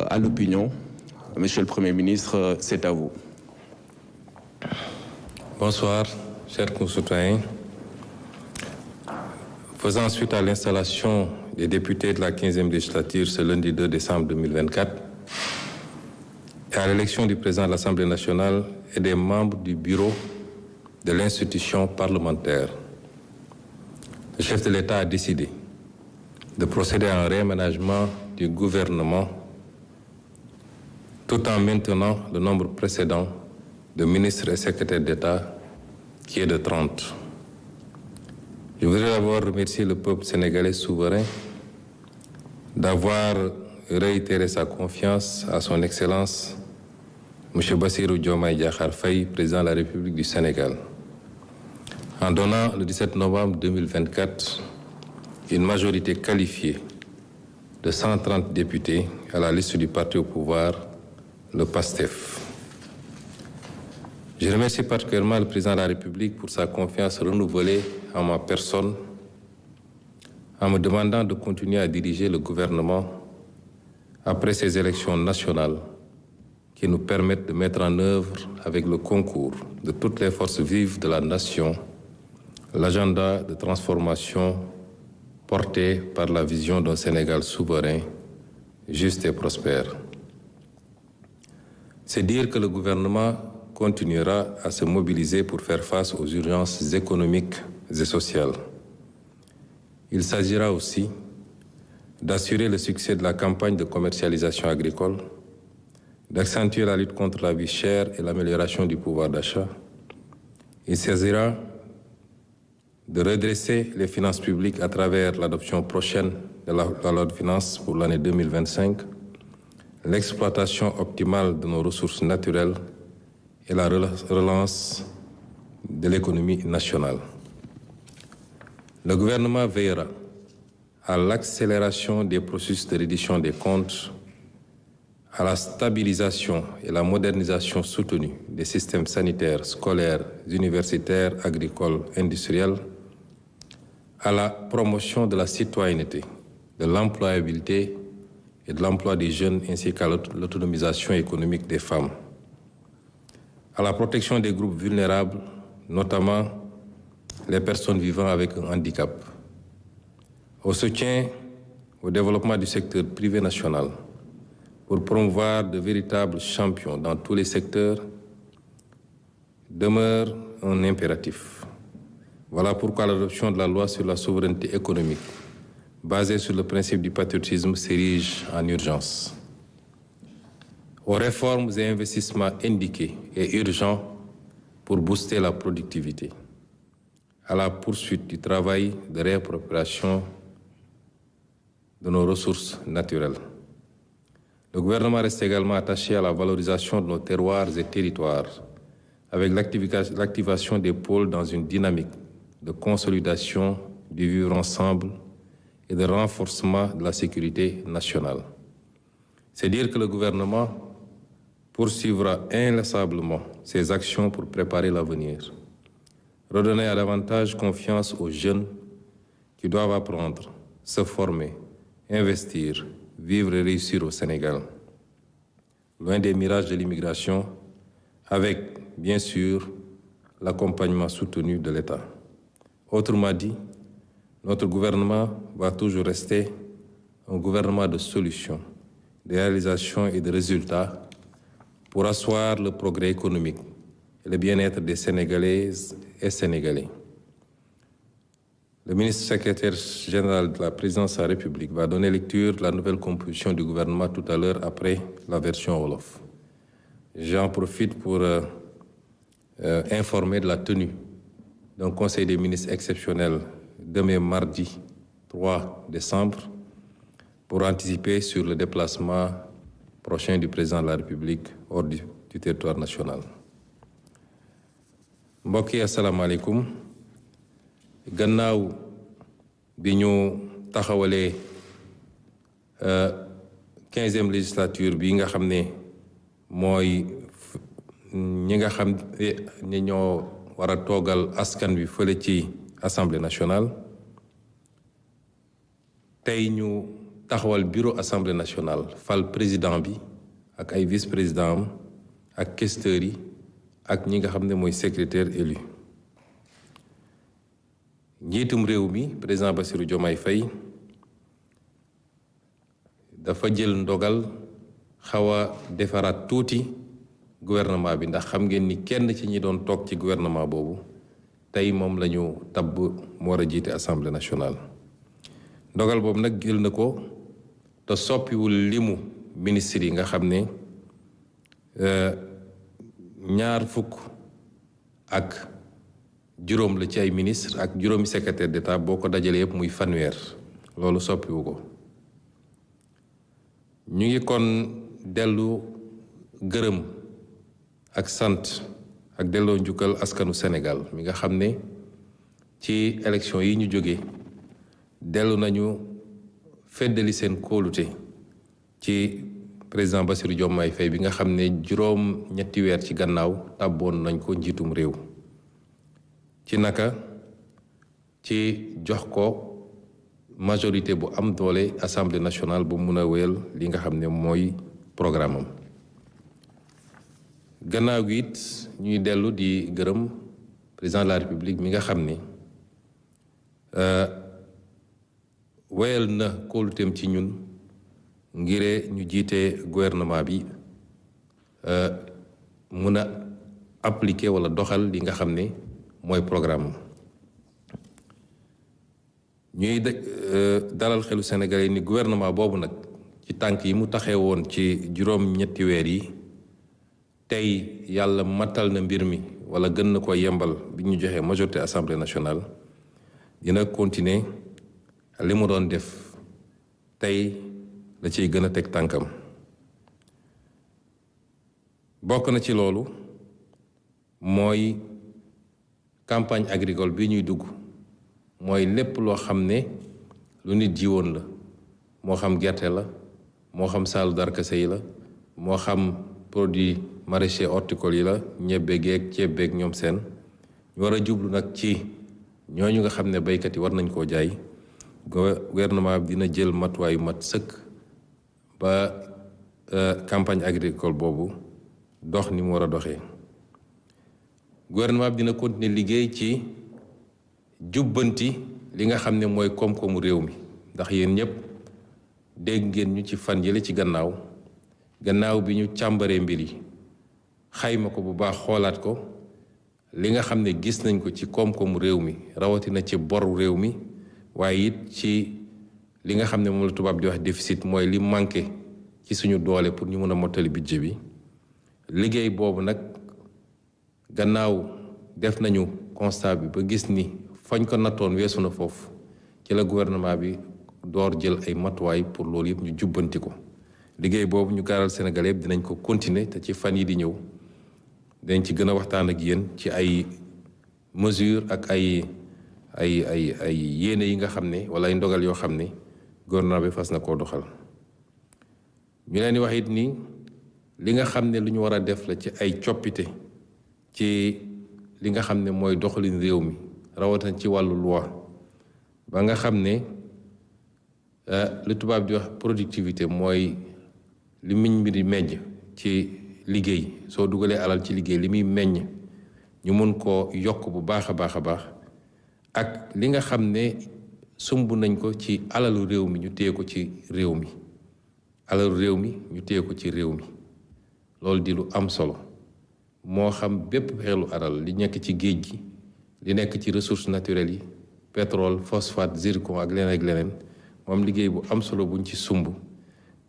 à l'opinion. Monsieur le Premier ministre, c'est à vous. Bonsoir, chers concitoyens. Faisant suite à l'installation des députés de la 15e législature ce lundi 2 décembre 2024 et à l'élection du président de l'Assemblée nationale et des membres du bureau de l'institution parlementaire, le chef de l'État a décidé de procéder à un réaménagement du gouvernement tout en maintenant le nombre précédent de ministres et secrétaires d'État qui est de 30. Je voudrais d'abord remercier le peuple sénégalais souverain d'avoir réitéré sa confiance à son Excellence M. Bassirou Diomaye Diakhar Faye, président de la République du Sénégal, en donnant le 17 novembre 2024 une majorité qualifiée de 130 députés à la liste du parti au pouvoir, le PASTEF. Je remercie particulièrement le président de la République pour sa confiance renouvelée en ma personne, en me demandant de continuer à diriger le gouvernement après ces élections nationales qui nous permettent de mettre en œuvre, avec le concours de toutes les forces vives de la nation, l'agenda de transformation porté par la vision d'un Sénégal souverain, juste et prospère. C'est dire que le gouvernement continuera à se mobiliser pour faire face aux urgences économiques et sociales. Il s'agira aussi d'assurer le succès de la campagne de commercialisation agricole, d'accentuer la lutte contre la vie chère et l'amélioration du pouvoir d'achat. Il s'agira de redresser les finances publiques à travers l'adoption prochaine de la loi de finances pour l'année 2025, l'exploitation optimale de nos ressources naturelles et la relance de l'économie nationale. Le gouvernement veillera à l'accélération des processus de reddition des comptes, à la stabilisation et la modernisation soutenue des systèmes sanitaires, scolaires, universitaires, agricoles, industriels, à la promotion de la citoyenneté, de l'employabilité et de l'emploi des jeunes ainsi qu'à l'autonomisation économique des femmes, à la protection des groupes vulnérables, notamment les personnes vivant avec un handicap, au soutien au développement du secteur privé national pour promouvoir de véritables champions dans tous les secteurs demeure un impératif. Voilà pourquoi l'adoption de la loi sur la souveraineté économique, basée sur le principe du patriotisme, s'érige en urgence. Aux réformes et investissements indiqués et urgents pour booster la productivité, à la poursuite du travail de réappropriation de nos ressources naturelles. Le gouvernement reste également attaché à la valorisation de nos terroirs et territoires, avec l'activation des pôles dans une dynamique de consolidation du vivre ensemble et de renforcement de la sécurité nationale. C'est dire que le gouvernement poursuivra inlassablement ses actions pour préparer l'avenir, redonner à davantage confiance aux jeunes qui doivent apprendre, se former, investir, vivre et réussir au Sénégal, loin des mirages de l'immigration, avec, bien sûr, l'accompagnement soutenu de l'État. Autrement dit, notre gouvernement va toujours rester un gouvernement de solutions, de réalisations et de résultats pour asseoir le progrès économique et le bien-être des Sénégalaises et Sénégalais. Le ministre secrétaire général de la présidence de la République va donner lecture de la nouvelle composition du gouvernement tout à l'heure après la version Wolof. J'en profite pour informer de la tenue d'un conseil des ministres exceptionnel demain mardi 3 décembre pour anticiper sur le déplacement prochain du président de la République hors du territoire national. Mbokk yi asalaamaaleykum. Gannaaw bi ñu taxawalee 15e législature bi nga xam ne mooy ñi nga xam ne ñoo war a toogal askan wi fële ci Assemblée nationale tey ñu taxawal bureau assemblée nationale fal président bi ak ay vice-président am ak questeurs yi ak ñi nga xam ne mooy secrétaire élu njiitum réew mi président Bassirou Diomaye Faye dafa jël ndogal xaw a defaraat tuuti gouvernement bi ndax xam ngeen ni kenn ci ñi doon toog ci gouvernement boobu tey moom la ñu tabb mu war a jiite assemblée nationale ndogal boobu nag jël na ko te soppiwul limu ministre yi nga xam ne 20 la ci ay ministre ak juróomi secrétaire d'État boo ko dajalee yëpp muy fanweer loolu soppiwu ko ñu ngi kon dellu gërëm ak sant ak delloo njukkal askanu Sénégal mi nga xam ne ci élection yi ñu jóge dellu nañu feddali seen kóolute ci président Bassirou Diomaye Faye bi nga xam ne juróom-ñetti weer ci gannaaw tàbboon nañ ko njiitum réew ci naka ci jox ko majorité bu am doole assemblée nationale bu mun a wéyal li nga xam ne mooy programme am gannaaw gi it ñuy dellu di gërëm président de la république mi nga xam ne wéyal na kóoluteem ci ñun ngir ñu jiite gouvernement bi mun a appliquer wala doxal li nga xam ne mooy programme ñuy dalal xelu Sénégalais ni gouvernement boobu nag ci tànk yi mu taxee woon ci juróom-ñetti weer yi tey yàlla matal na mbir mi wala gën na ko yembal bi ñu joxee majorité assemblée nationale dina continuer li mu doon def tey la ciy gën a teg tànkam bokk na ci loolu mooy campagne agricole bi ñuy dugg mooy lépp loo xam ne lu nit jiwoon la moo xam gerte la moo xam saalu darkase yi la moo xam produit maraîcher horticole yi la ñebbe geeg ceeb beeg ñoom seen ñu war a jublu nag ci ñooñu nga xam ne baykat yi war nañ koo jaay gouvernement bi dina jël matuwaayu mat sëkk ba campagne agricole boobu dox ni mu war a doxee gouvernement bi dina continuer liggéey ci jubbanti li nga xam ne mooy koom-koomu réew mi ndax yéen ñëpp dégg ngeen ñu ci fan yële ci gannaaw bi ñu càmbaree mbir yi xayma ko bu baax xoolaat ko li nga xam ne gis nañ ko ci koom-koomu réew mi rawatina ci boru réew mi waaye it ci li nga xam ne moom la tubaab di wax déficit mooy li manqué ci suñu doole pour ñu mën a mottali budget bi liggéey boobu nag gannaaw def nañu constat bi ba gis ni fañ ko nattoon weesu na foofu ci la gouvernement bi door jël ay matuwaay pour loolu yëpp ñu jubbanti ko liggéey boobu ñu gaaral Sénégalais yëpp dinañ ko continuer te ci fan yi di ñëw dañ ci gën a waxtaan ak yéen ci ay mesures ak ay yéene yi nga xam ne wala ay ndogal yoo xam ne gouvernement bi fas na koo doxal ñu leen di wax it ni li nga xam ne lu ñu war a def la ci ay coppite ci li nga xam ne mooy doxalin réew mi rawatina ci wàllu loi ba nga xam ne li tubaab di wax productivité mooy li miñ mi di meññ ci liggéey soo dugalee alal ci liggéey li muy meññ ñu mun koo yokk bu baax a baax a baax ak li nga xam ne sumb nañ ko ci alalu réew mi ñu téye ko ci réew mi alalu réew mi ñu téye ko ci réew mi loolu di lu am solo moo xam bépp xeelu alal li nekk ci géej gi li nekk ci ressources naturelles yi pétrole phosphate zircon ak leneen moom liggéey bu am solo buñ ci sumb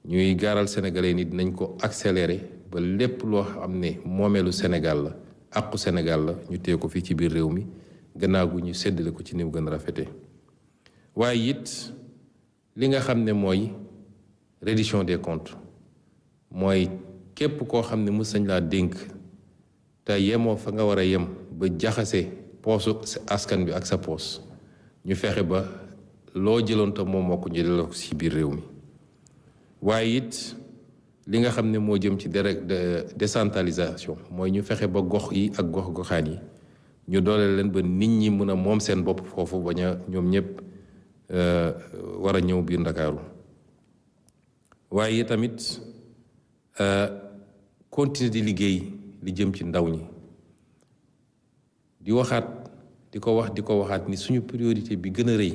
ñuy gaaral sénégalais ni dinañ ko accélérer ba lépp loo xam ne moomeelu Sénégal la àqu Sénégal la ñu téye ko fii ci biir réew mi gannaaw gu ñu séddale ko ci ni mu gën a rafetee waaye it li nga xam ne mooy reddition des comptes mooy képp koo xam ne mës nañ laa dénk te yemoo fa nga war a yem ba jaxase poosu askan bi ak sa poos ñu fexe ba loo jëloon te moom moo ko ñu delloo ko ci biir réew mi waaye it li nga xam ne moo jëm ci décentralisation mooy ñu fexe ba gox yi ak gox-goxaan yi ñu doole leen ba nit ñi mën a moom seen bopp foofu bañ a ñoom ñëpp war a ñëw biir Ndakaaru waaye tamit continuer di liggéey li jëm ci ndaw ñi di ko waxaat ni suñu priorité bi gën a rëy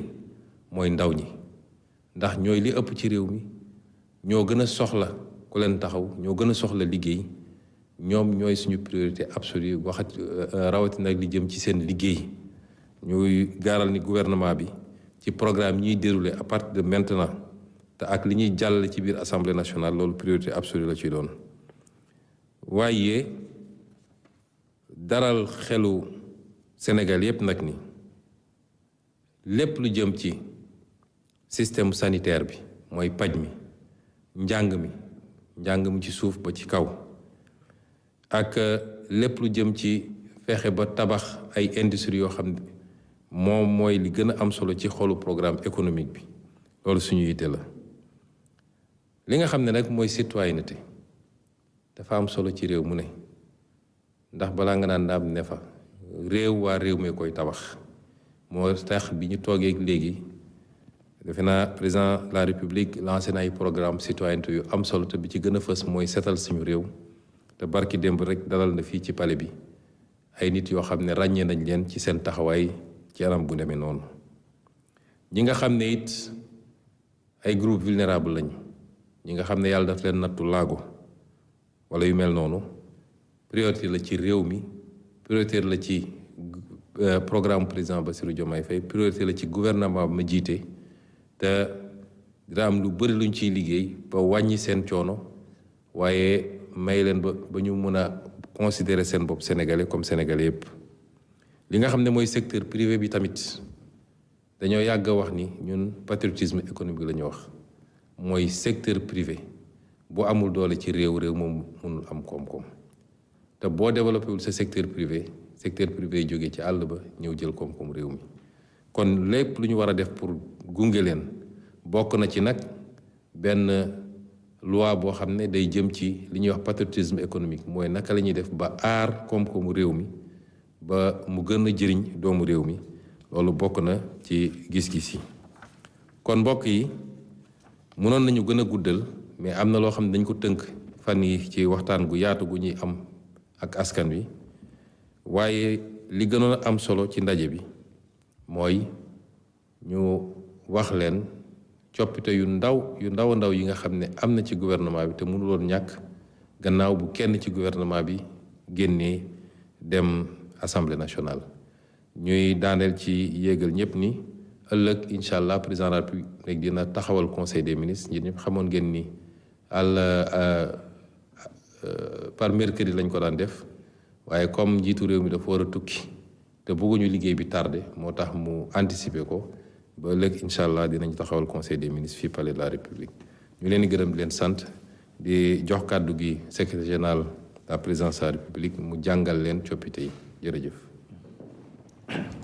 mooy ndaw ñi ndax ñooy li ëpp ci réew mi ñoo gën a soxla ku leen taxaw ñoo gën a soxla liggéey ñoom ñooy suñu priorité absolue rawatina li jëm ci seen liggéey ñuy gaaral ni gouvernement bi ci programme ñuy déroulé à partir de maintenant te ak li ñuy jàll ci biir assemblée nationale loolu priorité absolue la ci doon waaye daral xelu Sénégal yépp nag ni lépp lu jëm ci système sanitaire bi mooy paj mi njàng mi ci suuf ba ci kaw ak lépp lu jëm ci fexe ba tabax ay industrie yoo xam ne moom mooy li gën a am solo ci xolu programme économique bi loolu suñu yitte la li nga xam ne nag mooy citoyenneté dafa am solo ci réew mu ne ndax balaa nga naan naam ne fa waa réew mi koy tabax moo tax bi ñu toogee léegi defe naa président de la république lancé na ay programme citoyenneté yu am solo te bi ci gën a fës mooy setal suñu réew te barki démb rek dalal na fii ci palais bi ay nit yoo xam ne ràññee nañ leen ci seen taxawaay ci anam bu demee noonu ñi nga xam ne it ay groupe vulnérable lañ ñi nga xam ne yàlla daf leen nattu laago wala yu mel noonu priorité la ci réew mi priorité la ci programme président Bassirou Diomaye Faye priorité la ci gouvernement ma jiite te dina am lu bëri luñ ciy liggéey ba wàññi seen coono waaye may leen ba ñu mën a considérer seen bopp sénégalais comme sénégalais yëpp. li nga xam ne mooy secteur privé bi tamit dañoo yàgg a wax ni ñun patriotisme économique la ñu wax mooy secteur privé bu amul doole ci réew moom mënul am koom-koom te boo développé wul sa secteur privé jógee ci àll ba ñëw jël koom-koom réew mi kon lépp lu ñu war a def pour gunge leen bokk na ci nag benn loi boo xam ne day jëm ci li ñuy wax patriotisme économique mooy naka la ñuy def ba aar koom-koomu réew mi ba mu gën a jëriñ doomu réew mi loolu bokk na ci gis-gis yi kon mbokk yi mënoon nañu gën a guddal mais am na loo xam ne dañ ko tënk fan yi ci waxtaan gu yaatu gu ñuy am ak askan wi waaye li gënoon a am solo ci ndaje bi mooy ñu wax leen coppite yu ndaw yi nga xam ne am na ci gouvernement bi te mënuloon ñàkk gannaaw bu kenn ci gouvernement bi génnee dem assemblée nationale ñuy daaneel ci yéegal ñëpp ni ëllëg incha allah président de la République dina taxawal conseil des ministres ñi ñëpp xamoon ngeen ni par mercredi lañ ko daan def waaye comme njiitu réew mi dafa war a tukki te bëgguñu liggéey bi tardé moo tax mu anticiper ko ba ëllëg incha allah dinañ taxawal conseil des ministres fii palais de la République ñu leen di gërëm di leen sant di jox kàddu gi secrétaire général de la présidence de la République mu jàngal leen coppite yi jërëjëf.